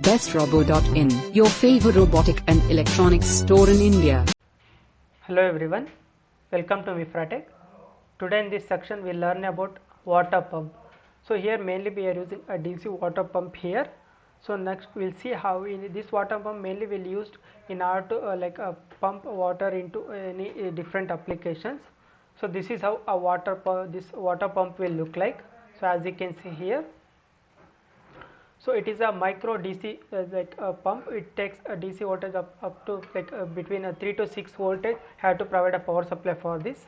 bestrobo.in, your favorite robotic and electronics store in India. Hello everyone, welcome to Mifratech. Today in this section we will learn about water pump. So here mainly we are using a DC water pump here. So next we will see how in this water pump mainly we will use in order to pump water into any different applications. So this is how this water pump will look like. So as you can see here, so it is a micro DC pump. It takes a DC voltage up to between 3 to 6 voltage. Have to provide a power supply for this.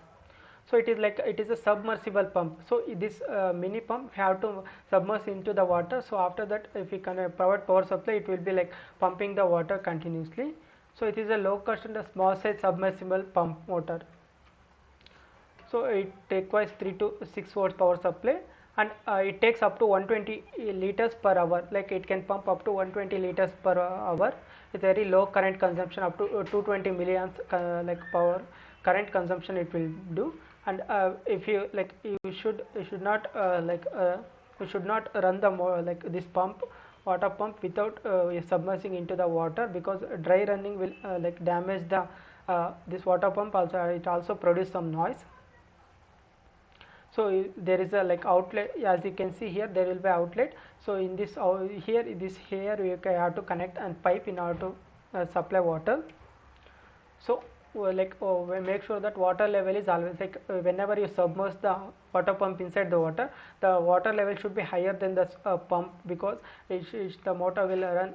So it is a submersible pump. So this mini pump have to submerge into the water. So after that, if we can provide power supply, it will be like pumping the water continuously. So it is a low cost and a small size submersible pump motor. So it requires 3 to 6 volts power supply, and it takes up to 120 liters per hour. Like it can pump up to 120 liters per hour. It's very low current consumption, up to 220 milliamps power current consumption it will do. And if you you should not you should not run the this water pump without submerging into the water, because dry running will damage the this water pump. Also it also produce some noise. So there is a outlet, as you can see here there will be outlet. So in this here you have to connect and pipe in order to supply water. So we make sure that water level is always whenever you submerge the water pump inside the water level should be higher than the pump, because the motor will run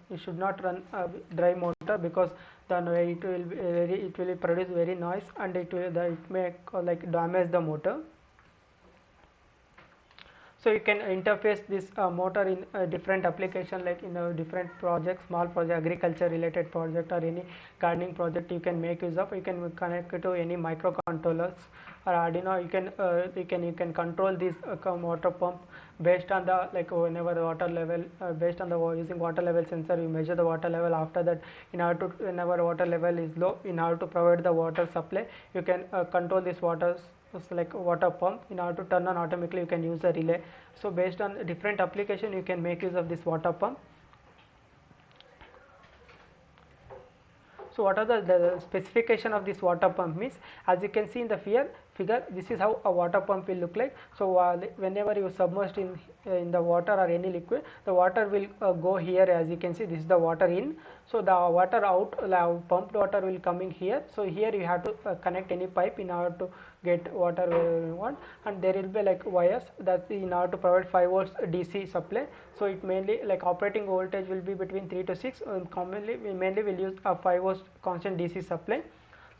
it should not run dry motor, because it will produce very noise, and it may damage the motor. So you can interface this motor in different application, like in different projects, small project, agriculture related project, or any gardening project you can make use of. You can connect it to any microcontrollers or Arduino. You can control this water pump based on the whenever the water level, based on the using water level sensor, you measure the water level. After that, in order to whenever water level is low, in order to provide the water supply, you can control this water pump. In order to turn on automatically, you can use a relay. So based on different application, you can make use of this water pump. So what are the specification of this water pump means, as you can see in the figure, this is how a water pump will look like. So whenever you submerged in the water or any liquid, the water will go here. As you can see, this is the water in. So the water out, pumped water will coming here. So here you have to connect any pipe in order to get water where you want, and there will be wires that in order to provide 5 volts DC supply. So it mainly operating voltage will be between 3 to 6. Commonly we mainly will use a 5 volts constant DC supply.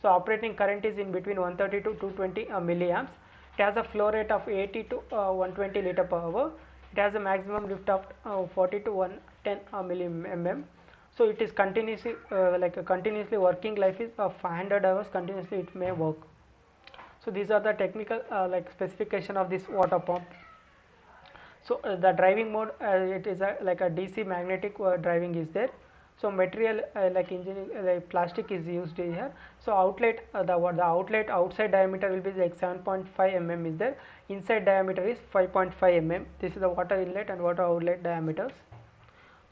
So operating current is in between 130 to 220 milliamps. It has a flow rate of 80 to 120 liter per hour. It has a maximum lift of 40 to 110 mm. So it is continuously continuously working life is 500 hours continuously it may work. So these are the technical specification of this water pump. So the driving mode, it is a DC magnetic driving is there. So material engineering plastic is used here. So outlet, the outlet outside diameter will be 7.5 mm is there. Inside diameter is 5.5 mm. This is the water inlet and water outlet diameters.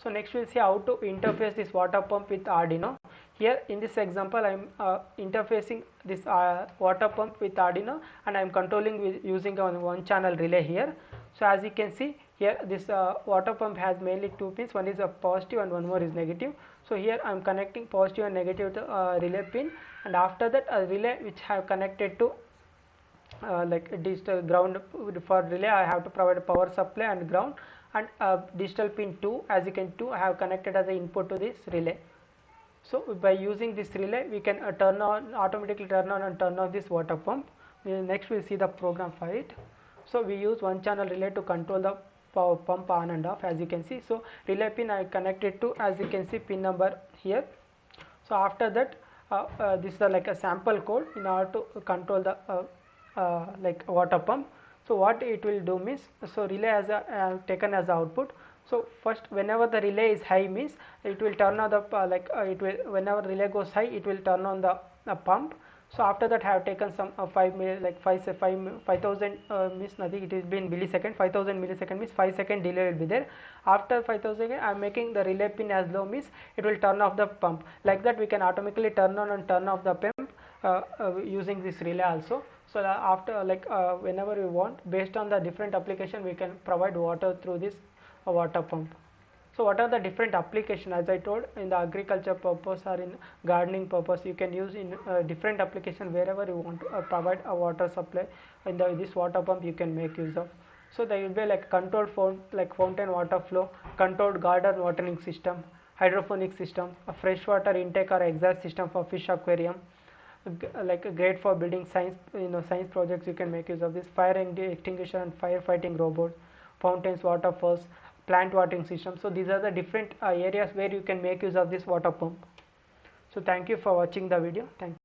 So next we will see how to interface this water pump with Arduino. Here in this example, I am interfacing this water pump with Arduino, and I am controlling using a one channel relay here. So as you can see here, this water pump has mainly 2 pins. One is a positive and one more is negative. So here I am connecting positive and negative to relay pin, and after that a relay which I have connected to digital ground. For relay I have to provide a power supply and ground, and digital pin 2, as you can 2 I have connected as an input to this relay. So by using this relay we can automatically turn on and turn off this water pump. Next we will see the program for it. So we use one channel relay to control the power pump on and off, as you can see. So relay pin I connected to, as you can see, pin number here. So after that this is a sample code in order to control the water pump. So what it will do means, so relay as a taken as output. So first, whenever the relay is high means it will turn on the it will, whenever relay goes high, it will turn on the pump. So after that I have taken some 5000 means nothing, it is been millisecond. 5000 millisecond means 5 second delay will be there. After 5000 I am making the relay pin as low, means it will turn off the pump. Like that we can automatically turn on and turn off the pump using this relay also. So after whenever we want, based on the different application, we can provide water through this water pump. So what are the different application? As I told, in the agriculture purpose or in gardening purpose, you can use in different application. Wherever you want to provide a water supply in this water pump, you can make use of. So there will be like controlled fountain water flow, controlled garden watering system, hydroponic system, a freshwater intake or exhaust system for fish aquarium, great for building science science projects. You can make use of this fire extinguisher and firefighting robots, fountains, waterfalls, plant watering system. So these are the different areas where you can make use of this water pump. So thank you for watching the video. Thank you.